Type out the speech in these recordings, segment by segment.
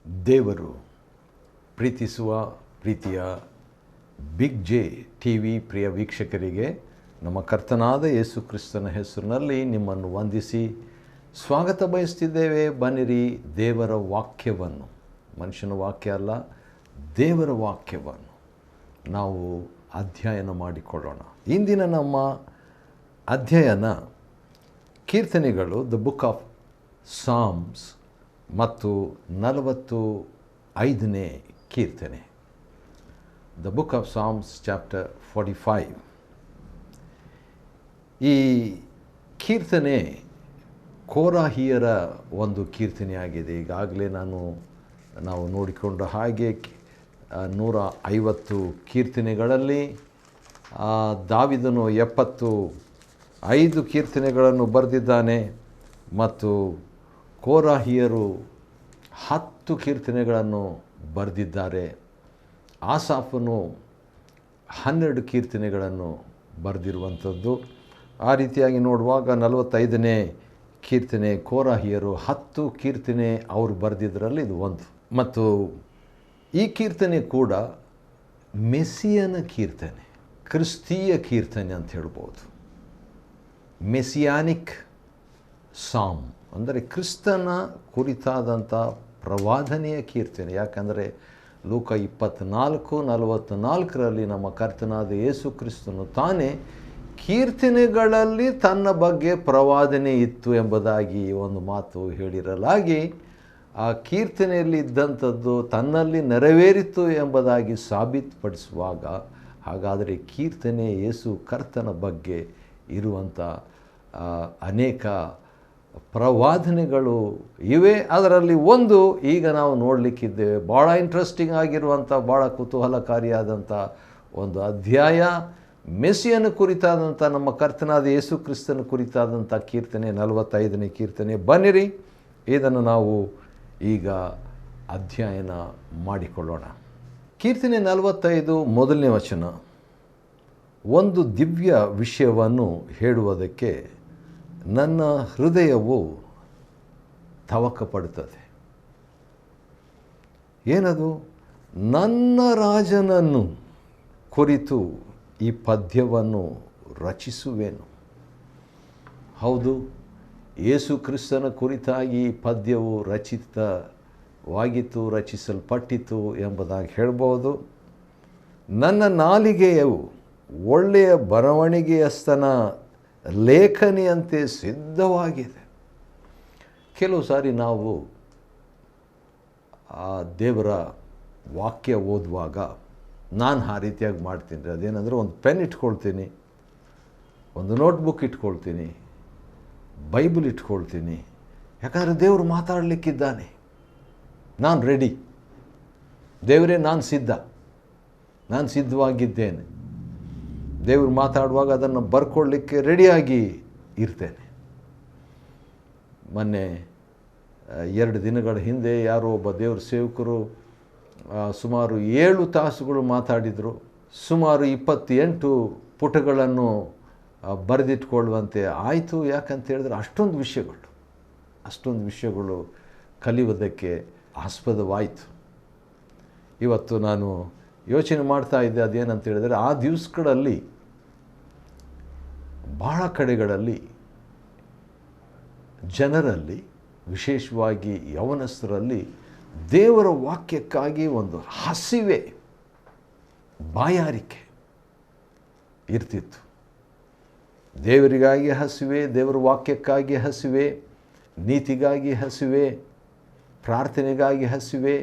ದೇವರು ಪ್ರೀತಿಸುವ ಪ್ರೀತಿಯ ಬಿಗ್ ಜೆ ಟಿ ವಿ ಪ್ರಿಯ ವೀಕ್ಷಕರಿಗೆ ನಮ್ಮ ಕರ್ತನಾದ ಯೇಸು ಕ್ರಿಸ್ತನ ಹೆಸರಿನಲ್ಲಿ ನಿಮ್ಮನ್ನು ವಂದಿಸಿ ಸ್ವಾಗತ ಬಯಸ್ತಿದ್ದೇವೆ. ಬನ್ನಿರಿ, ದೇವರ ವಾಕ್ಯವನ್ನು, ಮನುಷ್ಯನ ವಾಕ್ಯ ಅಲ್ಲ, ದೇವರ ವಾಕ್ಯವನ್ನು ನಾವು ಅಧ್ಯಯನ ಮಾಡಿಕೊಳ್ಳೋಣ. ಇಂದಿನ ನಮ್ಮ ಅಧ್ಯಯನ ಕೀರ್ತನೆಗಳು, ದ ಬುಕ್ ಆಫ್ ಸಾಮ್ಸ್ ಮತ್ತು 45ನೇ ಕೀರ್ತನೆ, the book of Psalms chapter 45. ಈ ಕೀರ್ತನೆ ಕೋರಾಹಿಯರ ಒಂದು ಕೀರ್ತನೆಯಾಗಿದೆ. ಈಗಾಗಲೇ ನಾವು ನೋಡಿಕೊಂಡ ಹಾಗೆ 150 ಕೀರ್ತನೆಗಳಲ್ಲಿ ದಾವಿದನು 75 ಕೀರ್ತನೆಗಳನ್ನು ಬರೆದಿದ್ದಾನೆ ಮತ್ತು ಕೋರಾಹಿಯರು 10 ಕೀರ್ತನೆಗಳನ್ನು ಬರೆದಿದ್ದಾರೆ. ಆಸಾಫನು 12 ಕೀರ್ತನೆಗಳನ್ನು ಬರೆದಿರುವಂಥದ್ದು. ಆ ರೀತಿಯಾಗಿ ನೋಡುವಾಗ 45ನೇ ಕೀರ್ತನೆ ಕೋರಾಹಿಯರು 10 ಕೀರ್ತನೆ ಅವರು ಬರೆದಿದ್ದರಲ್ಲಿ ಇದು ಒಂದು. ಮತ್ತು ಈ ಕೀರ್ತನೆ ಕೂಡ ಮೆಸ್ಸಿಯನ ಕೀರ್ತನೆ, ಕ್ರಿಸ್ತೀಯ ಕೀರ್ತನೆ ಅಂತ ಹೇಳ್ಬೋದು. ಮೆಸಿಯಾನಿಕ್ ಸಾಮ್ ಅಂದರೆ ಕ್ರಿಸ್ತನ ಕುರಿತಾದಂಥ ಪ್ರವಾದನೆಯ ಕೀರ್ತನೆ. ಯಾಕಂದರೆ ಲೂಕ 24:44ರಲ್ಲಿ ನಮ್ಮ ಕರ್ತನಾದ ಯೇಸು ಕ್ರಿಸ್ತನು ತಾನೇ ಕೀರ್ತನೆಗಳಲ್ಲಿ ತನ್ನ ಬಗ್ಗೆ ಪ್ರವಾದನೆ ಇತ್ತು ಎಂಬುದಾಗಿ ಒಂದು ಮಾತು ಹೇಳಿರಲಾಗಿ, ಆ ಕೀರ್ತನೆಯಲ್ಲಿ ಇದ್ದಂಥದ್ದು ತನ್ನಲ್ಲಿ ನೆರವೇರಿತು ಎಂಬುದಾಗಿ ಸಾಬೀತುಪಡಿಸುವಾಗ, ಹಾಗಾದರೆ ಕೀರ್ತನೆ ಯೇಸು ಕರ್ತನ ಬಗ್ಗೆ ಇರುವಂಥ ಅನೇಕ ಪ್ರವಾದನೆಗಳು ಇವೆ. ಅದರಲ್ಲಿ ಒಂದು ಈಗ ನಾವು ನೋಡಲಿಕ್ಕಿದ್ದೇವೆ. ಭಾಳ ಇಂಟ್ರೆಸ್ಟಿಂಗ್ ಆಗಿರುವಂಥ, ಭಾಳ ಕುತೂಹಲಕಾರಿಯಾದಂಥ ಒಂದು ಅಧ್ಯಾಯ, ಮೆಸ್ಸಿಯನ ಕುರಿತಾದಂಥ, ನಮ್ಮ ಕರ್ತನಾದ ಯೇಸು ಕ್ರಿಸ್ತನ ಕುರಿತಾದಂಥ ಕೀರ್ತನೆ, 45ನೇ ಕೀರ್ತನೆ. ಬನ್ನಿರಿ, ಇದನ್ನು ನಾವು ಈಗ ಅಧ್ಯಯನ ಮಾಡಿಕೊಳ್ಳೋಣ. ಕೀರ್ತನೆ 45 ಮೊದಲನೇ ವಚನ ಒಂದು ದಿವ್ಯ ವಿಷಯವನ್ನು ಹೇಳುವುದಕ್ಕೆ ನನ್ನ ಹೃದಯವು ತವಕ ಪಡುತ್ತದೆ. ಏನದು? ನನ್ನ ರಾಜನನ್ನು ಕುರಿತು ಈ ಪದ್ಯವನ್ನು ರಚಿಸುವೆನು. ಹೌದು, ಯೇಸು ಕ್ರಿಸ್ತನ ಕುರಿತಾಗಿ ಈ ಪದ್ಯವು ರಚಿತವಾಗಿತ್ತು, ರಚಿಸಲ್ಪಟ್ಟಿತು ಎಂಬುದಾಗಿ ಹೇಳ್ಬೋದು. ನನ್ನ ನಾಲಿಗೆಯು ಒಳ್ಳೆಯ ಬರವಣಿಗೆಯಸ್ತನ ಲೇಖನಿಯಂತೆ ಸಿದ್ಧವಾಗಿದೆ. ಕೆಲವು ಸಾರಿ ನಾವು ಆ ದೇವರ ವಾಕ್ಯ ಓದುವಾಗ, ನಾನು ಆ ರೀತಿಯಾಗಿ ಮಾಡ್ತೀನಿ. ಅದೇನೆಂದರೆ, ಒಂದು ಪೆನ್ ಇಟ್ಕೊಳ್ತೀನಿ, ಒಂದು ನೋಟ್ಬುಕ್ ಇಟ್ಕೊಳ್ತೀನಿ, ಬೈಬಲ್ ಇಟ್ಕೊಳ್ತೀನಿ. ಯಾಕಂದರೆ ದೇವರು ಮಾತಾಡಲಿಕ್ಕಿದ್ದಾನೆ, ನಾನು ರೆಡಿ. ದೇವರೇ, ನಾನು ಸಿದ್ಧವಾಗಿದ್ದೇನೆ. ದೇವರು ಮಾತಾಡುವಾಗ ಅದನ್ನು ಬರ್ಕೊಳ್ಳಿಕ್ಕೆ ರೆಡಿಯಾಗಿ ಇರ್ತೇನೆ. ಮೊನ್ನೆ 2 ದಿನಗಳ ಹಿಂದೆ ಯಾರೋ ಒಬ್ಬ ದೇವ್ರ ಸೇವಕರು ಸುಮಾರು 7 ತಾಸುಗಳು ಮಾತಾಡಿದರು. ಸುಮಾರು 28 ಪುಟಗಳನ್ನು ಬರೆದಿಟ್ಕೊಳ್ಳುವಂತೆ ಆಯಿತು. ಯಾಕಂತ ಹೇಳಿದ್ರೆ ಅಷ್ಟೊಂದು ವಿಷಯಗಳು ಕಲಿಯುವುದಕ್ಕೆ ಆಸ್ಪದವಾಯಿತು. ಇವತ್ತು ನಾನು ಯೋಚನೆ ಮಾಡ್ತಾ ಇದ್ದೆ, ಅದೇನಂತ ಹೇಳಿದರೆ, ಆ ದಿವಸಗಳಲ್ಲಿ ಬಹಳ ಕಡೆಗಳಲ್ಲಿ ಜನರಲ್ಲಿ, ವಿಶೇಷವಾಗಿ ಯೌವನಸ್ಥರಲ್ಲಿ ದೇವರ ವಾಕ್ಯಕ್ಕಾಗಿ ಒಂದು ಹಸಿವೆ, ಬಾಯಾರಿಕೆ ಇರ್ತಿತ್ತು. ದೇವರಿಗಾಗಿ ಹಸಿವೆ, ದೇವರ ವಾಕ್ಯಕ್ಕಾಗಿ ಹಸಿವೆ, ನೀತಿಗಾಗಿ ಹಸಿವೆ, ಪ್ರಾರ್ಥನೆಗಾಗಿ ಹಸಿವೆ,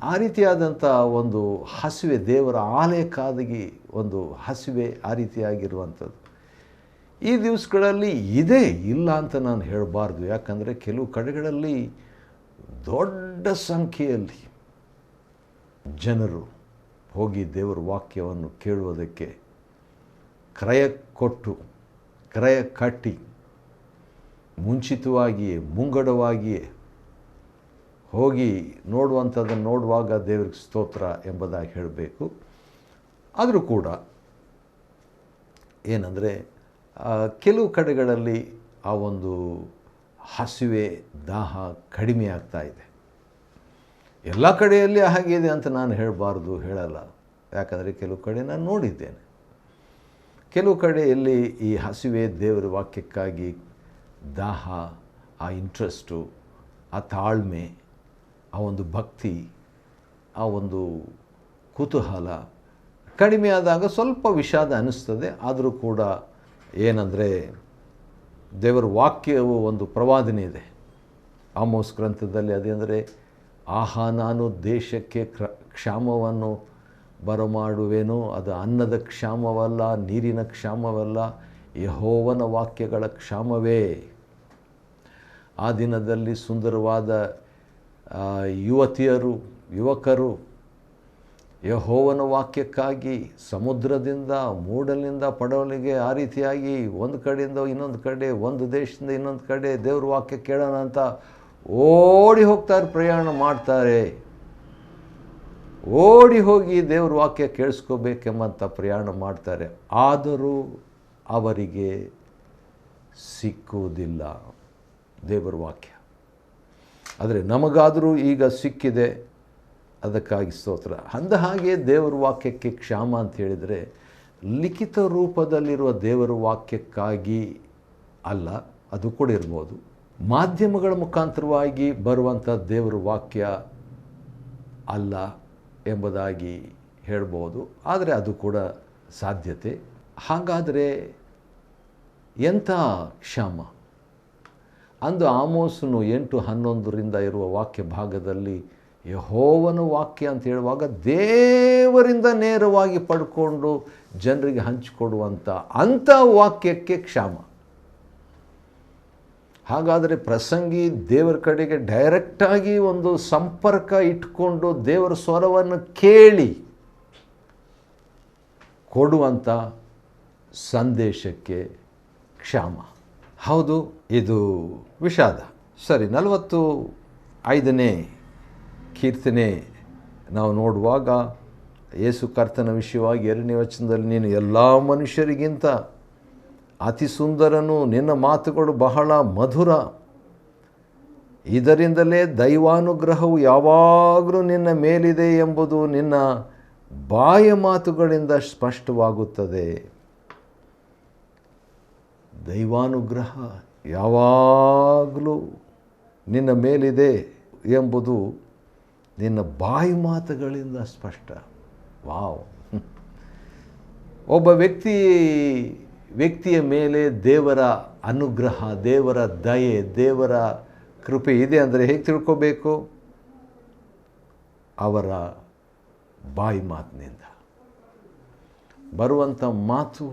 ಆ ರೀತಿಯಾದಂಥ ಒಂದು ಹಸಿವೆ, ದೇವರ ಆಲಯಕ್ಕಾಗಿ ಒಂದು ಹಸಿವೆ, ಆ ರೀತಿಯಾಗಿರುವಂಥದ್ದು ಈ ದಿವಸಗಳಲ್ಲಿ ಇದೆ. ಇಲ್ಲ ಅಂತ ನಾನು ಹೇಳಬಾರ್ದು. ಯಾಕಂದರೆ ಕೆಲವು ಕಡೆಗಳಲ್ಲಿ ದೊಡ್ಡ ಸಂಖ್ಯೆಯಲ್ಲಿ ಜನರು ಹೋಗಿ ದೇವರ ವಾಕ್ಯವನ್ನು ಕೇಳುವುದಕ್ಕೆ ಕ್ರಯ ಕಟ್ಟಿ ಮುಂಚಿತವಾಗಿಯೇ, ಮುಂಗಡವಾಗಿಯೇ ಹೋಗಿ ನೋಡುವಂಥದ್ದನ್ನು ನೋಡುವಾಗ ದೇವರಿಗೆ ಸ್ತೋತ್ರ ಎಂಬುದಾಗಿ ಹೇಳಬೇಕು. ಆದರೂ ಕೂಡ ಏನಂದರೆ, ಕೆಲವು ಕಡೆಗಳಲ್ಲಿ ಆ ಒಂದು ಹಸಿವೆ, ದಾಹ ಕಡಿಮೆ ಆಗ್ತಾ ಇದೆ. ಎಲ್ಲ ಕಡೆಯಲ್ಲಿ ಹಾಗಿದೆ ಅಂತ ನಾನು ಹೇಳಲ್ಲ. ಯಾಕಂದರೆ ಕೆಲವು ಕಡೆ ನಾನು ನೋಡಿದ್ದೇನೆ. ಕೆಲವು ಕಡೆಯಲ್ಲಿ ಈ ಹಸಿವೆ, ದೇವರ ವಾಕ್ಯಕ್ಕಾಗಿ ದಾಹ, ಆ ಇಂಟ್ರೆಸ್ಟು, ಆ ತಾಳ್ಮೆ, ಆ ಒಂದು ಭಕ್ತಿ, ಆ ಒಂದು ಕುತೂಹಲ ಕಡಿಮೆ ಆದಾಗ ಸ್ವಲ್ಪ ವಿಷಾದ ಅನ್ನಿಸ್ತದೆ. ಆದರೂ ಕೂಡ ಏನಂದರೆ ದೇವರ ವಾಕ್ಯವು ಒಂದು ಪ್ರವಾದನೆ ಇದೆ ಆಮೋಸ್ ಗ್ರಂಥದಲ್ಲಿ. ಅದೇಂದರೆ, ಆಹಾ ನಾನು ದೇಶಕ್ಕೆ ಕ್ಷಾಮವನ್ನು ಬರಮಾಡುವೆನು, ಅದು ಅನ್ನದ ಕ್ಷಾಮವಲ್ಲ, ನೀರಿನ ಕ್ಷಾಮವಲ್ಲ, ಯೆಹೋವನ ವಾಕ್ಯಗಳ ಕ್ಷಾಮವೇ. ಆ ದಿನದಲ್ಲಿ ಸುಂದರವಾದ ಯುವಕರು ಯೆಹೋವನ ವಾಕ್ಯಕ್ಕಾಗಿ ಸಮುದ್ರದಿಂದ ಮೂಡಲಿಂದ ಪಡವಲಿಗೆ ಆ ರೀತಿಯಾಗಿ ಒಂದು ಕಡೆಯಿಂದ ಇನ್ನೊಂದು ಕಡೆ, ಒಂದು ದೇಶದಿಂದ ಇನ್ನೊಂದು ಕಡೆ ದೇವ್ರ ವಾಕ್ಯ ಕೇಳೋಣ ಅಂತ ಓಡಿ ಹೋಗ್ತಾರೆ, ಪ್ರಯಾಣ ಮಾಡ್ತಾರೆ. ಓಡಿ ಹೋಗಿ ದೇವ್ರ ವಾಕ್ಯ ಕೇಳಿಸ್ಕೋಬೇಕೆಂಬಂತ ಪ್ರಯಾಣ ಮಾಡ್ತಾರೆ. ಆದರೂ ಅವರಿಗೆ ಸಿಕ್ಕುವುದಿಲ್ಲ ದೇವರ ವಾಕ್ಯ. ಆದರೆ ನಮಗಾದರೂ ಈಗ ಸಿಕ್ಕಿದೆ, ಅದಕ್ಕಾಗಿ ಸ್ತೋತ್ರ. ಹಾಗೆ ದೇವರ ವಾಕ್ಯಕ್ಕೆ ಕ್ಷಾಮ ಅಂತ ಹೇಳಿದರೆ ಲಿಖಿತ ರೂಪದಲ್ಲಿರುವ ದೇವರ ವಾಕ್ಯಕ್ಕಾಗಿ ಅಲ್ಲ, ಅದು ಕೂಡ ಇರ್ಬೋದು. ಮಾಧ್ಯಮಗಳ ಮುಖಾಂತರವಾಗಿ ಬರುವಂಥ ದೇವರ ವಾಕ್ಯ ಅಲ್ಲ ಎಂಬುದಾಗಿ ಹೇಳ್ಬೋದು. ಆದರೆ ಅದು ಕೂಡ ಸಾಧ್ಯತೆ. ಹಾಗಾದರೆ ಎಂಥ ಕ್ಷಾಮ? ಅಂದು ಆಮೋಸನು 8:11 ಇರುವ ವಾಕ್ಯ ಭಾಗದಲ್ಲಿ ಯೆಹೋವನ ವಾಕ್ಯ ಅಂತ ಹೇಳುವಾಗ ದೇವರಿಂದ ನೇರವಾಗಿ ಪಡ್ಕೊಂಡು ಜನರಿಗೆ ಹಂಚಿಕೊಡುವಂಥ ಅಂಥ ವಾಕ್ಯಕ್ಕೆ ಕ್ಷಾಮ. ಹಾಗಾದರೆ ಪ್ರಸಂಗಿ ದೇವರ ಕಡೆಗೆ ಡೈರೆಕ್ಟಾಗಿ ಒಂದು ಸಂಪರ್ಕ ಇಟ್ಕೊಂಡು ದೇವರ ಸ್ವರವನ್ನು ಕೇಳಿ ಕೊಡುವಂಥ ಸಂದೇಶಕ್ಕೆ ಕ್ಷಾಮ. ಹೌದು, ಇದು ವಿಷಾದ. ಸರಿ, 45ನೇ ಕೀರ್ತನೆ ನಾವು ನೋಡುವಾಗ ಯೇಸು ಕರ್ತನ ವಿಷಯವಾಗಿ 2ನೇ ವಚನದಲ್ಲಿ, ನೀನು ಎಲ್ಲ ಮನುಷ್ಯರಿಗಿಂತ ಅತಿ ಸುಂದರನು, ನಿನ್ನ ಮಾತುಗಳು ಬಹಳ ಮಧುರ, ಇದರಿಂದಲೇ ದೈವಾನುಗ್ರಹವು ಯಾವಾಗಲೂ ನಿನ್ನ ಮೇಲಿದೆ ಎಂಬುದು ನಿನ್ನ ಬಾಯ ಮಾತುಗಳಿಂದ ಸ್ಪಷ್ಟವಾಗುತ್ತದೆ. ದೈವಾನುಗ್ರಹ ಯಾವಾಗಲೂ ನಿನ್ನ ಮೇಲಿದೆ ಎಂಬುದು ನಿನ್ನ ಬಾಯಿ ಮಾತುಗಳಿಂದ ಸ್ಪಷ್ಟ. ವಾವ್! ಒಬ್ಬ ವ್ಯಕ್ತಿಯ ಮೇಲೆ ದೇವರ ಅನುಗ್ರಹ, ದೇವರ ದಯೆ, ದೇವರ ಕೃಪೆ ಇದೆ ಅಂದರೆ ಹೇಗೆ ತಿಳ್ಕೋಬೇಕು? ಅವರ ಬಾಯಿ ಮಾತಿನಿಂದ ಬರುವಂಥ ಮಾತು,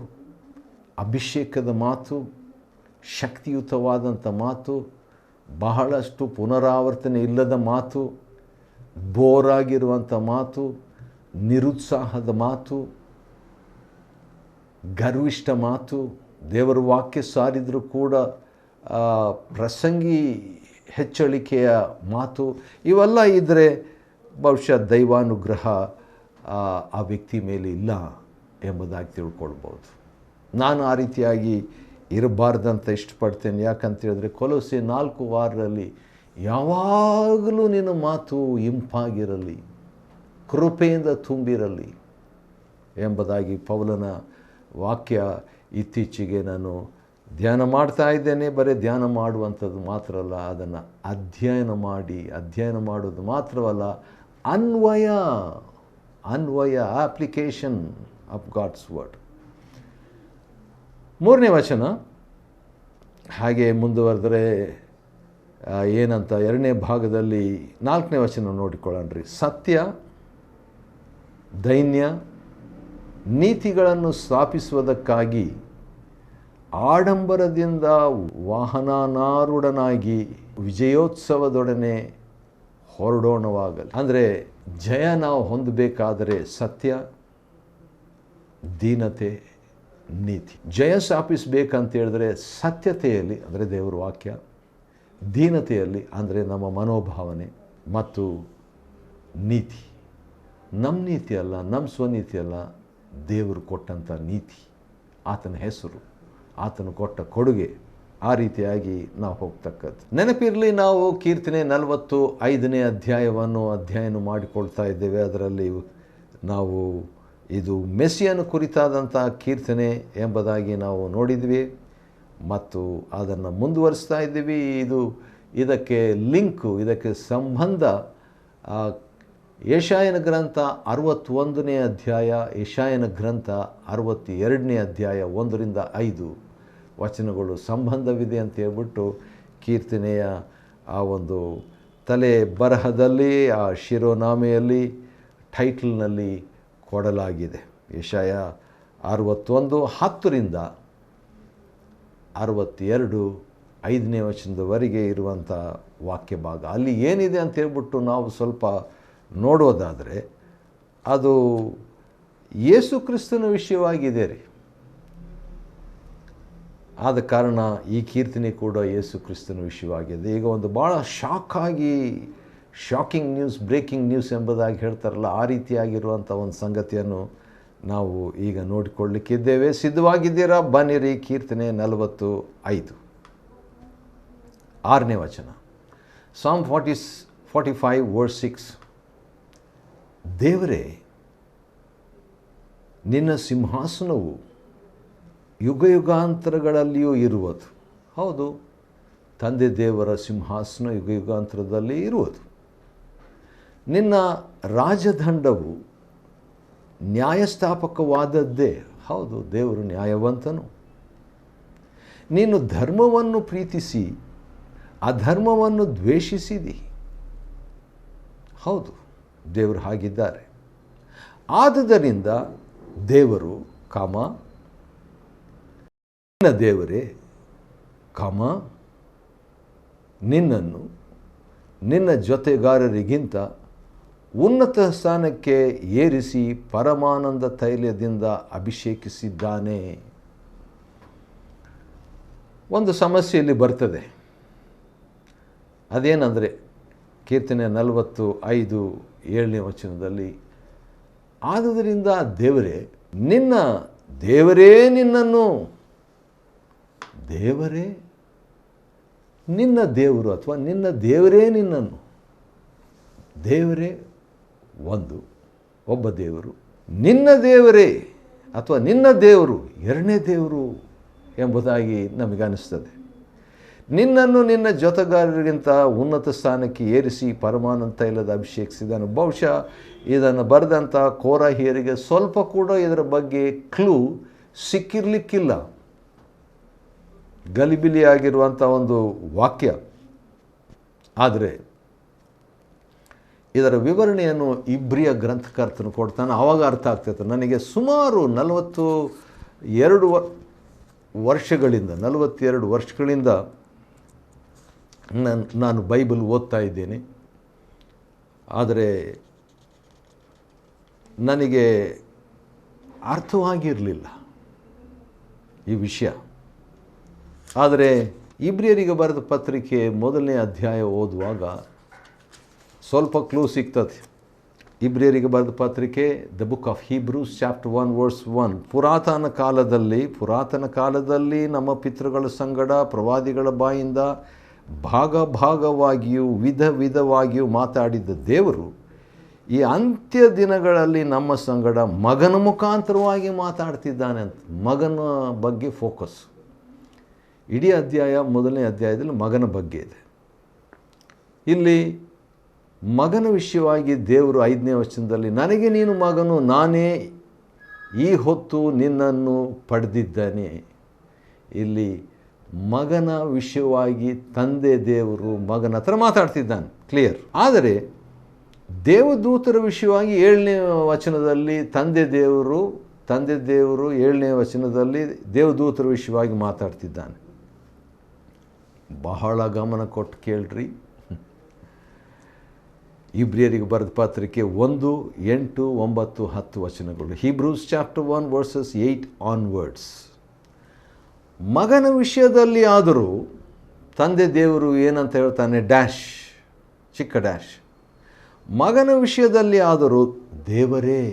ಅಭಿಷೇಕದ ಮಾತು, ಶಕ್ತಿಯುತವಾದಂಥ ಮಾತು, ಬಹಳಷ್ಟು ಪುನರಾವರ್ತನೆ ಇಲ್ಲದ ಮಾತು, ಬೋರಾಗಿರುವಂಥ ಮಾತು, ನಿರುತ್ಸಾಹದ ಮಾತು, ಗರ್ವಿಷ್ಠ ಮಾತು, ದೇವರ ವಾಕ್ಯ ಸಾರಿದರೂ ಕೂಡ ಪ್ರಸಂಗಿ ಹೆಚ್ಚಳಿಕೆಯ ಮಾತು, ಇವೆಲ್ಲ ಇದ್ದರೆ ಬಹುಶಃ ದೈವಾನುಗ್ರಹ ಆ ವ್ಯಕ್ತಿ ಮೇಲೆ ಇಲ್ಲ ಎಂಬುದಾಗಿ ತಿಳ್ಕೊಳ್ಬೋದು. ನಾನು ಆ ರೀತಿಯಾಗಿ ಇರಬಾರ್ದಂತ ಇಷ್ಟಪಡ್ತೇನೆ. ಯಾಕಂತ ಹೇಳಿದ್ರೆ ಕೊಲೊಸ್ಸೆ 4:6 ಯಾವಾಗಲೂ ನಿನ್ನ ಮಾತು ಇಂಪಾಗಿರಲಿ, ಕೃಪೆಯಿಂದ ತುಂಬಿರಲಿ ಎಂಬುದಾಗಿ ಪೌಲನ ವಾಕ್ಯ ಇತ್ತೀಚೆಗೆ ನಾನು ಧ್ಯಾನ ಮಾಡ್ತಾ ಇದ್ದೇನೆ. ಬರೀ ಧ್ಯಾನ ಮಾಡುವಂಥದ್ದು ಮಾತ್ರ ಅಲ್ಲ, ಅದನ್ನು ಅಧ್ಯಯನ ಮಾಡೋದು ಮಾತ್ರವಲ್ಲ, ಅನ್ವಯ ಅಪ್ಲಿಕೇಶನ್ ಆಫ್ ಗಾಡ್ಸ್ ವರ್ಡ್. 3ನೇ ವಚನ ಹಾಗೆ ಮುಂದುವರೆದರೆ ಏನಂತ 2ನೇ ಭಾಗದಲ್ಲಿ 4ನೇ ವಚನ ನೋಡಿಕೊಳ್ಳೋಣ್ರಿ. ಸತ್ಯ, ದೈನ್ಯ, ನೀತಿಗಳನ್ನು ಸ್ಥಾಪಿಸುವುದಕ್ಕಾಗಿ ಆಡಂಬರದಿಂದ ವಾಹನಾರೂಢನಾಗಿ ವಿಜಯೋತ್ಸವದೊಡನೆ ಹೊರಡೋಣವಾಗಲಿ. ಅಂದರೆ ಜಯ ನಾವು ಹೊಂದಬೇಕಾದರೆ ಸತ್ಯ, ದೀನತೆ, ನೀತಿ. ಜಯ ಸ್ಥಾಪಿಸಬೇಕಂತ ಹೇಳಿದ್ರೆ ಸತ್ಯತೆಯಲ್ಲಿ ಅಂದರೆ ದೇವರ ವಾಕ್ಯ, ದೀನತೆಯಲ್ಲಿ ಅಂದರೆ ನಮ್ಮ ಮನೋಭಾವನೆ, ಮತ್ತು ನೀತಿ. ನಮ್ಮ ನೀತಿ ಅಲ್ಲ, ನಮ್ಮ ಸ್ವನೀತಿ ಅಲ್ಲ, ದೇವರು ಕೊಟ್ಟಂಥ ನೀತಿ, ಆತನ ಹೆಸರು, ಆತನು ಕೊಟ್ಟ ಕೊಡುಗೆ, ಆ ರೀತಿಯಾಗಿ ನಾವು ಹೋಗ್ತಕ್ಕದ್ದು. ನೆನಪಿರಲಿ, ನಾವು ಕೀರ್ತನೆ 45ನೇ ಅಧ್ಯಾಯವನ್ನು ಅಧ್ಯಯನ ಮಾಡಿಕೊಳ್ತಾ ಇದ್ದೇವೆ. ಅದರಲ್ಲಿ ನಾವು ಇದು ಮೆಸ್ಸಿಯನ ಕುರಿತಾದಂಥ ಕೀರ್ತನೆ ಎಂಬುದಾಗಿ ನಾವು ನೋಡಿದ್ವಿ ಮತ್ತು ಅದನ್ನು ಮುಂದುವರಿಸ್ತಾ ಇದ್ದೀವಿ. ಇದಕ್ಕೆ ಲಿಂಕು, ಇದಕ್ಕೆ ಸಂಬಂಧ ಯೆಶಾಯನ ಗ್ರಂಥ 61ನೇ ಅಧ್ಯಾಯ, ಯೆಶಾಯನ ಗ್ರಂಥ 62ನೇ ಅಧ್ಯಾಯ 1ರಿಂದ 5 ವಚನಗಳು ಸಂಬಂಧವಿದೆ ಅಂತ ಹೇಳ್ಬಿಟ್ಟು ಕೀರ್ತನೆಯ ಆ ಒಂದು ತಲೆ ಬರಹದಲ್ಲಿ, ಆ ಶಿರೋನಾಮೆಯಲ್ಲಿ, ಟೈಟಲ್ನಲ್ಲಿ ಕೊಡಲಾಗಿದೆ. ಯೆಶಾಯ 61 10ರಿಂದ 62 5ನೇ ವಚನದವರೆಗೆ ಇರುವಂಥ ವಾಕ್ಯ ಭಾಗ. ಅಲ್ಲಿ ಏನಿದೆ ಅಂತ ಹೇಳ್ಬಿಟ್ಟು ನಾವು ಸ್ವಲ್ಪ ನೋಡೋದಾದರೆ ಅದು ಯೇಸು ಕ್ರಿಸ್ತನ ವಿಷಯವಾಗಿದೆ ರೀ. ಆದ ಕಾರಣ ಈ ಕೀರ್ತನೆ ಕೂಡ ಯೇಸು ಕ್ರಿಸ್ತನ ವಿಷಯವಾಗಿದೆ. ಈಗ ಒಂದು ಭಾಳ ಶಾಕಿಂಗ್ ನ್ಯೂಸ್, ಬ್ರೇಕಿಂಗ್ ನ್ಯೂಸ್ ಎಂಬುದಾಗಿ ಹೇಳ್ತಾರಲ್ಲ, ಆ ರೀತಿಯಾಗಿರುವಂಥ ಒಂದು ಸಂಗತಿಯನ್ನು ನಾವು ಈಗ ನೋಡಿಕೊಳ್ಳಲಿಕ್ಕಿದ್ದೇವೆ. ಸಿದ್ಧವಾಗಿದ್ದೀರಾ? ಬನ್ನಿರಿ. ಕೀರ್ತನೆ 45 6ನೇ ವಚನ. ಸಾಮ್ 45 ವರ್ಸ್ 6. ದೇವರೇ, ನಿನ್ನ ಸಿಂಹಾಸನವು ಯುಗ ಯುಗಾಂತರಗಳಲ್ಲಿಯೂ ಇರುವುದು. ಹೌದು, ತಂದೆ ದೇವರ ಸಿಂಹಾಸನ ಯುಗ ಯುಗಾಂತರದಲ್ಲಿ ಇರುವುದು. ನಿನ್ನ ರಾಜದಂಡವು ನ್ಯಾಯಸ್ಥಾಪಕವಾದದ್ದೇ. ಹೌದು, ದೇವರು ನ್ಯಾಯವಂತನು. ನೀನು ಧರ್ಮವನ್ನು ಪ್ರೀತಿಸಿ ಅಧರ್ಮವನ್ನು ದ್ವೇಷಿಸಿದಿ. ಹೌದು, ದೇವರು ಹಾಗಿದ್ದಾರೆ. ಆದುದರಿಂದ ದೇವರು ನಿನ್ನ ದೇವರೇ, ನಿನ್ನನ್ನು ನಿನ್ನ ಜೊತೆಗಾರರಿಗಿಂತ ಉನ್ನತ ಸ್ಥಾನಕ್ಕೆ ಏರಿಸಿ ಪರಮಾನಂದ ತೈಲದಿಂದ ಅಭಿಷೇಕಿಸಿದ್ದಾನೆ. ಒಂದು ಸಮಸ್ಯೆಯಲ್ಲಿ ಬರ್ತದೆ. ಅದೇನೆಂದರೆ ಕೀರ್ತನೆ 45 7ನೇ ವಚನದಲ್ಲಿ, ಆದುದರಿಂದ ದೇವರೇ ನಿನ್ನನ್ನು, ದೇವರೇ ನಿನ್ನ ದೇವರು ಅಥವಾ ನಿನ್ನ ದೇವರೇ ನಿನ್ನನ್ನು, ದೇವರೇ ಒಬ್ಬ ದೇವರು, ನಿನ್ನ ದೇವರೇ ಅಥವಾ ನಿನ್ನ ದೇವರು ಎರಡನೇ ದೇವರು ಎಂಬುದಾಗಿ ನಮಗನ್ನಿಸ್ತದೆ. ನಿನ್ನನ್ನು ನಿನ್ನ ಜೊತೆಗಾರರಿಗಿಂತ ಉನ್ನತ ಸ್ಥಾನಕ್ಕೆ ಏರಿಸಿ ಪರಮಾನಂದ ತೈಲದ ಅಭಿಷೇಕಿಸಿದನು. ಬಹುಶಃ ಇದನ್ನು ಬರೆದಂಥ ಕೋರಾಹಿಯರಿಗೆ ಸ್ವಲ್ಪ ಕೂಡ ಇದರ ಬಗ್ಗೆ ಕ್ಲೂ ಸಿಕ್ಕಿರಲಿಕ್ಕಿಲ್ಲ. ಗಲಿಬಿಲಿಯಾಗಿರುವಂಥ ಒಂದು ವಾಕ್ಯ. ಆದರೆ ಇದರ ವಿವರಣೆಯನ್ನು ಇಬ್ರಿಯ ಗ್ರಂಥಕರ್ತನು ಕೊಡ್ತಾನೆ. ಆವಾಗ ಅರ್ಥ ಆಗ್ತೈತೆ. ನನಗೆ ಸುಮಾರು 42 ವರ್ಷಗಳಿಂದ ನಾನು ಬೈಬಲ್ ಓದ್ತಾ ಇದ್ದೇನೆ. ಆದರೆ ನನಗೆ ಅರ್ಥವಾಗಿರಲಿಲ್ಲ ಈ ವಿಷಯ. ಆದರೆ ಇಬ್ರಿಯರಿಗೆ ಬರೆದ ಪತ್ರಿಕೆ 1ನೇ ಅಧ್ಯಾಯ ಓದುವಾಗ ಸ್ವಲ್ಪ ಕ್ಲೂ ಸಿಗ್ತದೆ. ಇಬ್ರಿಯರಿಗೆ ಬರೆದ ಪತ್ರಿಕೆ the book of Hebrews chapter 1 verse 1. ಪುರಾತನ ಕಾಲದಲ್ಲಿ ನಮ್ಮ ಪಿತೃಗಳ ಸಂಗಡ ಪ್ರವಾದಿಗಳ ಬಾಯಿಂದ ಭಾಗವಾಗಿಯೂ ವಿಧವಾಗಿಯೂ ಮಾತಾಡಿದ್ದ ದೇವರು ಈ ಅಂತ್ಯ ದಿನಗಳಲ್ಲಿ ನಮ್ಮ ಸಂಗಡ ಮಗನ ಮುಖಾಂತರವಾಗಿ ಮಾತಾಡ್ತಿದ್ದಾನೆ ಅಂತ. ಮಗನ ಬಗ್ಗೆ ಫೋಕಸ್. ಇಡೀ ಅಧ್ಯಾಯ 1ನೇ ಅಧ್ಯಾಯದಲ್ಲಿ ಮಗನ ಬಗ್ಗೆ ಇದೆ. ಇಲ್ಲಿ ಮಗನ ವಿಷಯವಾಗಿ ದೇವರು 5ನೇ ವಚನದಲ್ಲಿ, ನನಗೆ ನೀನು ಮಗನು, ನಾನೇ ಈ ಹೊತ್ತು ನಿನ್ನನ್ನು ಪಡೆದಿದ್ದಾನೆ. ಇಲ್ಲಿ ಮಗನ ವಿಷಯವಾಗಿ ತಂದೆ ದೇವರು ಮಗನ ಹತ್ರ ಮಾತಾಡ್ತಿದ್ದಾನೆ, ಕ್ಲಿಯರ್. ಆದರೆ ದೇವದೂತರ ವಿಷಯವಾಗಿ 7ನೇ ವಚನದಲ್ಲಿ ತಂದೆ ದೇವರು 7ನೇ ವಚನದಲ್ಲಿ ದೇವದೂತರ ವಿಷಯವಾಗಿ ಮಾತಾಡ್ತಿದ್ದಾನೆ. ಬಹಳ ಗಮನ ಕೊಟ್ಟು ಕೇಳ್ರಿ. ಇಬ್ರಿಯರಿಗೆ ಬರೆದ ಪತ್ರಿಕೆ 1, 8, 9, 10 ವಚನಗಳು. Hebrews chapter 1 versus 8 onwards. ಮಗನ ವಿಷಯದಲ್ಲಿ ಆದರೂ ತಂದೆ ದೇವರು ಏನಂತ ಹೇಳ್ತಾನೆ? ಡ್ಯಾಶ್, ಚಿಕ್ಕ ಡ್ಯಾಶ್. ಮಗನ ವಿಷಯದಲ್ಲಿ ಆದರೂ ದೇವರೇ.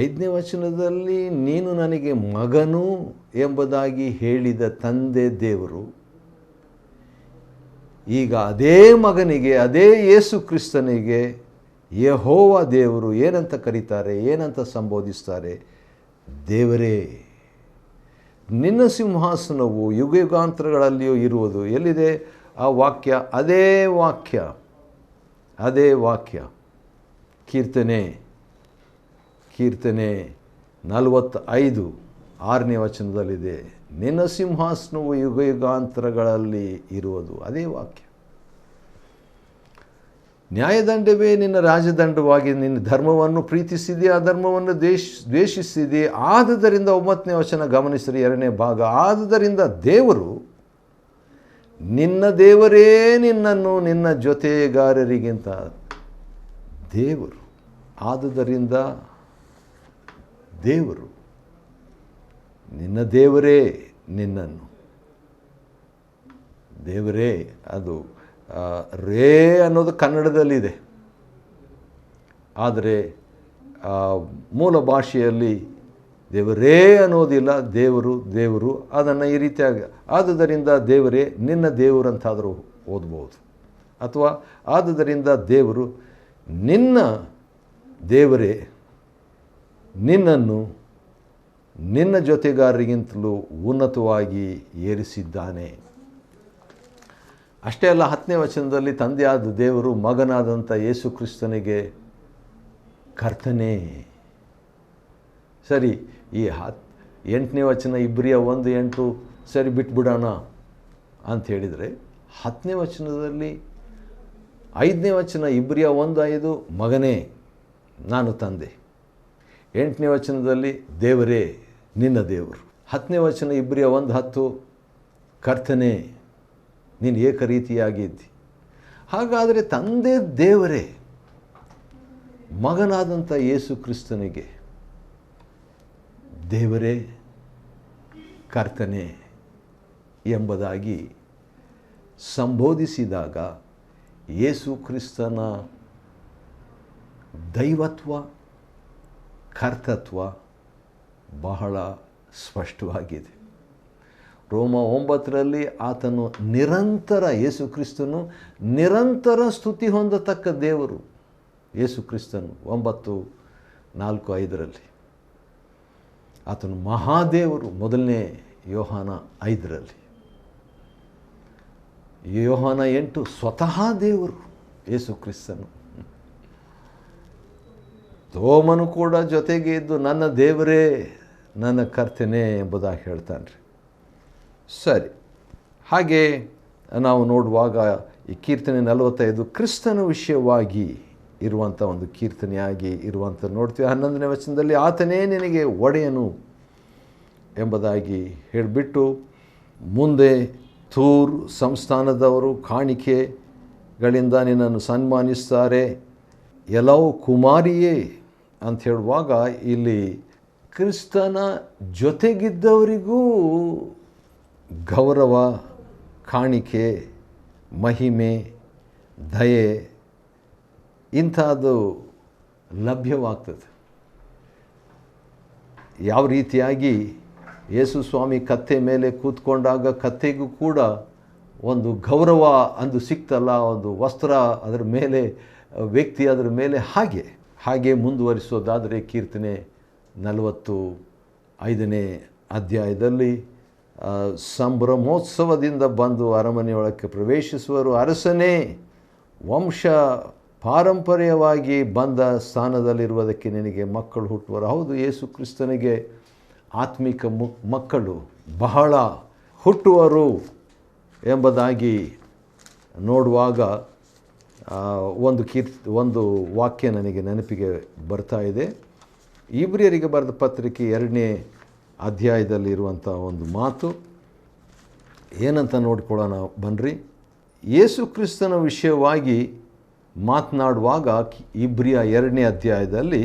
5ನೇ ವಚನದಲ್ಲಿ ನೀನು ನನಗೆ ಮಗನು ಎಂಬುದಾಗಿ ಹೇಳಿದ ತಂದೆ ದೇವರು ಈಗ ಅದೇ ಮಗನಿಗೆ, ಅದೇ ಯೇಸು ಕ್ರಿಸ್ತನಿಗೆ ಯೆಹೋವ ದೇವರು ಏನಂತ ಕರೀತಾರೆ, ಏನಂತ ಸಂಬೋಧಿಸ್ತಾರೆ? ದೇವರೇ. ನಿನ್ನ ಸಿಂಹಾಸನವು ಯುಗಯುಗಾಂತರಗಳಲ್ಲಿಯೂ ಇರುವುದು. ಎಲ್ಲಿದೆ ಆ ವಾಕ್ಯ? ಅದೇ ವಾಕ್ಯ, ಅದೇ ವಾಕ್ಯ. ಕೀರ್ತನೆ 45 6ನೇ ವಚನದಲ್ಲಿದೆ, ನಿನ್ನ ಸಿಂಹಾಸನವು ಯುಗಯುಗಾಂತರಗಳಲ್ಲಿ ಇರುವುದು. ಅದೇ ವಾಕ್ಯ. ನ್ಯಾಯದಂಡವೇ ನಿನ್ನ ರಾಜದಂಡವಾಗಿ, ನಿನ್ನ ಧರ್ಮವನ್ನು ಪ್ರೀತಿಸಿದೆ, ಆ ಧರ್ಮವನ್ನು ದ್ವೇಷಿಸಿದೆ. ಆದುದರಿಂದ 9ನೇ ವಚನ ಗಮನಿಸಿರಿ, 2ನೇ ಭಾಗ. ಆದುದರಿಂದ ದೇವರು, ನಿನ್ನ ದೇವರೇ ನಿನ್ನನ್ನು ನಿನ್ನ ಜೊತೆಗಾರರಿಗಿಂತ ದೇವರು. ಆದುದರಿಂದ ದೇವರು, ನಿನ್ನ ದೇವರೇ ನಿನ್ನನ್ನು. ದೇವರೇ, ಅದು ರೇ ಅನ್ನೋದು ಕನ್ನಡದಲ್ಲಿದೆ, ಆದರೆ ಮೂಲ ಭಾಷೆಯಲ್ಲಿ ದೇವರೇ ಅನ್ನೋದಿಲ್ಲ, ದೇವರು ದೇವರು. ಅದನ್ನು ಈ ರೀತಿಯಾಗಿ, ಆದುದರಿಂದ ದೇವರೇ ನಿನ್ನ ದೇವರಂತಾದರೂ ಓದ್ಬೋದು, ಅಥವಾ ಆದುದರಿಂದ ದೇವರು ನಿನ್ನ ದೇವರೇ ನಿನ್ನನ್ನು ನಿನ್ನ ಜೊತೆಗಾರರಿಗಿಂತಲೂ ಉನ್ನತವಾಗಿ ಏರಿಸಿದ್ದಾನೆ. ಅಷ್ಟೇ ಅಲ್ಲ, 10ನೇ ವಚನದಲ್ಲಿ ತಂದೆಯಾದ ದೇವರು ಮಗನಾದಂಥ ಯೇಸು ಕ್ರಿಸ್ತನಿಗೆ ಕರ್ತನೇ. ಸರಿ, ಈ 8ನೇ ವಚನ ಇಬ್ರಿಯ 1:8 ಸರಿ ಬಿಟ್ಬಿಡೋಣ ಅಂತ ಹೇಳಿದರೆ, 10ನೇ ವಚನದಲ್ಲಿ 5ನೇ ವಚನ ಇಬ್ರಿಯ 1:5 ಮಗನೇ ನಾನು ತಂದೆ. 8ನೇ ವಚನದಲ್ಲಿ ದೇವರೇ ನಿನ್ನ ದೇವರು. 10ನೇ ವಚನ ಇಬ್ರಿಯ 1:10 ಕರ್ತನೇ ನೀನು ಏಕರೀತಿಯಾಗಿದ್ದಿ. ಹಾಗಾದರೆ ತಂದೆ ದೇವರೇ ಮಗನಾದಂಥ ಯೇಸು ಕ್ರಿಸ್ತನಿಗೆ ದೇವರೇ ಕರ್ತನೇ ಎಂಬುದಾಗಿ ಸಂಬೋಧಿಸಿದಾಗ ಯೇಸು ಕ್ರಿಸ್ತನ ದೈವತ್ವ, ಕರ್ತತ್ವ ಬಹಳ ಸ್ಪಷ್ಟವಾಗಿದೆ. ರೋಮ 9ರಲ್ಲಿ ಆತನು ನಿರಂತರ, ಯೇಸು ಕ್ರಿಸ್ತನು ನಿರಂತರ ಸ್ತುತಿ ಹೊಂದತಕ್ಕ ದೇವರು. ಯೇಸು ಕ್ರಿಸ್ತನು 9:4-5ರಲ್ಲಿ ಆತನು ಮಹಾದೇವರು. 1ನೇ ಯೋಹಾನ 5ರಲ್ಲಿ, ಯೋಹಾನ 8 ಸ್ವತಃ ದೇವರು ಯೇಸು ಕ್ರಿಸ್ತನು. ತೋಮನು ಕೂಡ ಜೊತೆಗೆ ಇದ್ದು ನನ್ನ ದೇವರೇ ನನ್ನ ಕರ್ತನೇ ಎಂಬುದಾಗಿ ಹೇಳ್ತಾನೆ ರೀ. ಸರಿ, ಹಾಗೆ ನಾವು ನೋಡುವಾಗ ಈ ಕೀರ್ತನೆ 45 ಕ್ರಿಸ್ತನ ವಿಷಯವಾಗಿ ಇರುವಂಥ ಒಂದು ಕೀರ್ತನೆಯಾಗಿ ಇರುವಂಥ ನೋಡ್ತೀವಿ. 11ನೇ ವಚನದಲ್ಲಿ ಆತನೇ ನಿನಗೆ ಒಡೆಯನು ಎಂಬುದಾಗಿ ಹೇಳಿಬಿಟ್ಟು, ಮುಂದೆ ತೂರ್ ಸಂಸ್ಥಾನದವರು ಕಾಣಿಕೆಗಳಿಂದ ನಿನ್ನನ್ನು ಸನ್ಮಾನಿಸ್ತಾರೆ, ಎಲ್ಲವೂ ಕುಮಾರಿಯೇ ಅಂತ ಹೇಳುವಾಗ ಇಲ್ಲಿ ಕ್ರಿಸ್ತನ ಜೊತೆಗಿದ್ದವರಿಗೂ ಗೌರವ, ಕಾಣಿಕೆ, ಮಹಿಮೆ, ದಯೆ ಇಂಥದ್ದು ಲಭ್ಯವಾಗ್ತದೆ. ಯಾವ ರೀತಿಯಾಗಿ ಯೇಸು ಸ್ವಾಮಿ ಕತ್ತೆ ಮೇಲೆ ಕೂತ್ಕೊಂಡಾಗ ಕತ್ತೆಗೂ ಕೂಡ ಒಂದು ಗೌರವ ಅಂದು ಸಿಕ್ತಲ್ಲ, ಒಂದು ವಸ್ತ್ರ ಅದರ ಮೇಲೆ, ವ್ಯಕ್ತಿ ಅದರ ಮೇಲೆ, ಹಾಗೆ ಮುಂದುವರಿಸೋದಾದರೆ ಕೀರ್ತನೆ 45ನೇ ಅಧ್ಯಾಯದಲ್ಲಿ ಸಂಭ್ರಮೋತ್ಸವದಿಂದ ಬಂದು ಅರಮನೆಯೊಳಕ್ಕೆ ಪ್ರವೇಶಿಸುವರು. ಅರಸನೇ, ವಂಶ ಪಾರಂಪರ್ಯವಾಗಿ ಬಂದ ಸ್ಥಾನದಲ್ಲಿರುವುದಕ್ಕೆ ನಿನಗೆ ಮಕ್ಕಳು ಹುಟ್ಟುವರು. ಹೌದು, ಯೇಸು ಕ್ರಿಸ್ತನಿಗೆ ಆತ್ಮಿಕ ಮಕ್ಕಳು ಬಹಳ ಹುಟ್ಟುವರು ಎಂಬುದಾಗಿ ನೋಡುವಾಗ ಒಂದು ವಾಕ್ಯ ನನಗೆ ನೆನಪಿಗೆ ಬರ್ತಾ ಇದೆ. ಇಬ್ರಿಯರಿಗೆ ಬರೆದ ಪತ್ರಿಕೆ 2ನೇ ಅಧ್ಯಾಯದಲ್ಲಿರುವಂಥ ಒಂದು ಮಾತು ಏನಂತ ನೋಡ್ಕೊಳ್ಳೋಣ ಬನ್ನಿರಿ. ಯೇಸು ಕ್ರಿಸ್ತನ ವಿಷಯವಾಗಿ ಮಾತನಾಡುವಾಗ ಇಬ್ರಿಯ 2ನೇ ಅಧ್ಯಾಯದಲ್ಲಿ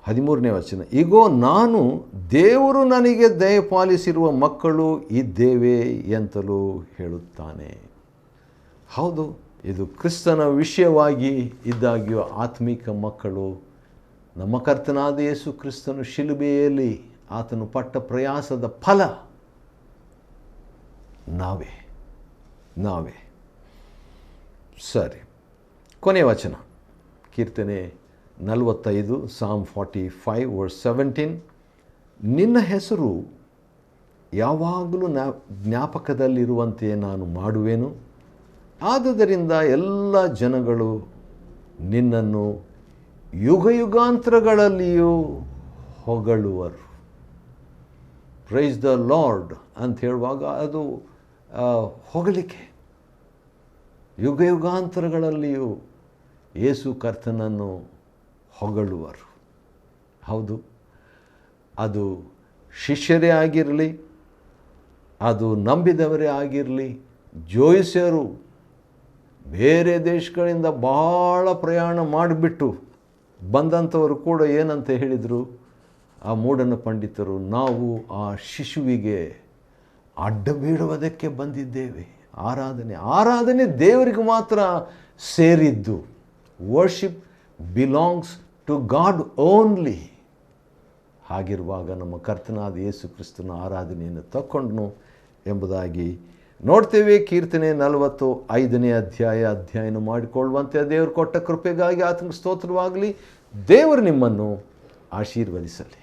13ನೇ ವಚನ, ಈಗೋ ನಾನು ದೇವರು ನನಗೆ ದಯಪಾಲಿಸಿರುವ ಮಕ್ಕಳು ಇದ್ದೇವೆ ಎಂತಲೂ ಹೇಳುತ್ತಾನೆ. ಹೌದು, ಇದು ಕ್ರಿಸ್ತನ ವಿಷಯವಾಗಿ ಇದ್ದಾಗ್ಯೂ ಆತ್ಮಿಕ ಮಕ್ಕಳು ನಮ್ಮ ಕರ್ತನಾದ ಯೇಸು ಕ್ರಿಸ್ತನು ಶಿಲುಬೆಯಲ್ಲಿ ಆತನು ಪಟ್ಟ ಪ್ರಯಾಸದ ಫಲ ನಾವೇ. ಸರಿ, ಕೊನೆಯ ವಚನ ಕೀರ್ತನೆ 45 Psalm 45 verse 17. ನಿನ್ನ ಹೆಸರು ಯಾವಾಗಲೂ ಜ್ಞಾಪಕದಲ್ಲಿರುವಂತೆ ನಾನು ಮಾಡುವೆನು, ಆದುದರಿಂದ ಎಲ್ಲ ಜನಗಳು ನಿನ್ನನ್ನು ಯುಗಯುಗಾಂತರಗಳಲ್ಲಿಯೂ ಹೊಗಳುವರು. ಪ್ರೈಸ್ ದ ಲಾರ್ಡ್ ಅಂತ ಹೇಳುವಾಗ ಅದು ಹೊಗಳಿಕೆ. ಯುಗಯುಗಾಂತರಗಳಲ್ಲಿಯೂ ಯೇಸು ಕರ್ತನನ್ನು ಹೊಗಳುವರು. ಹೌದು, ಅದು ಶಿಷ್ಯರೇ ಆಗಿರಲಿ, ಅದು ನಂಬಿದವರೇ ಆಗಿರಲಿ, ಜೋಯಿಸ್ಯರು ಬೇರೆ ದೇಶಗಳಿಂದ ಬಹಳ ಪ್ರಯಾಣ ಮಾಡಿಬಿಟ್ಟು ಬಂದಂಥವರು ಕೂಡ ಏನಂತ ಹೇಳಿದರು, ಆ ಮೂಢನ ಪಂಡಿತರು, ನಾವು ಆ ಶಿಶುವಿಗೆ ಅಡ್ಡ ಬೀಳುವುದಕ್ಕೆ ಬಂದಿದ್ದೇವೆ. ಆರಾಧನೆ ದೇವರಿಗೆ ಮಾತ್ರ ಸೇರಿದ್ದು. Worship belongs to God only. ಹಾಗಿರುವಾಗ ನಮ್ಮ ಕರ್ತನಾದ ಯೇಸು ಕ್ರಿಸ್ತನ ಆರಾಧನೆಯನ್ನು ತಕ್ಕೊಂಡ್ನು ಎಂಬುದಾಗಿ ನೋಡ್ತೇವೆ. ಕೀರ್ತನೆ 45ನೇ ಅಧ್ಯಯನ ಮಾಡಿಕೊಳ್ಳುವಂತೆ ದೇವರು ಕೊಟ್ಟ ಕೃಪೆಗಾಗಿ ಆತನಿಗೆ ಸ್ತೋತ್ರವಾಗಲಿ. ದೇವರು ನಿಮ್ಮನ್ನು ಆಶೀರ್ವದಿಸಲಿ.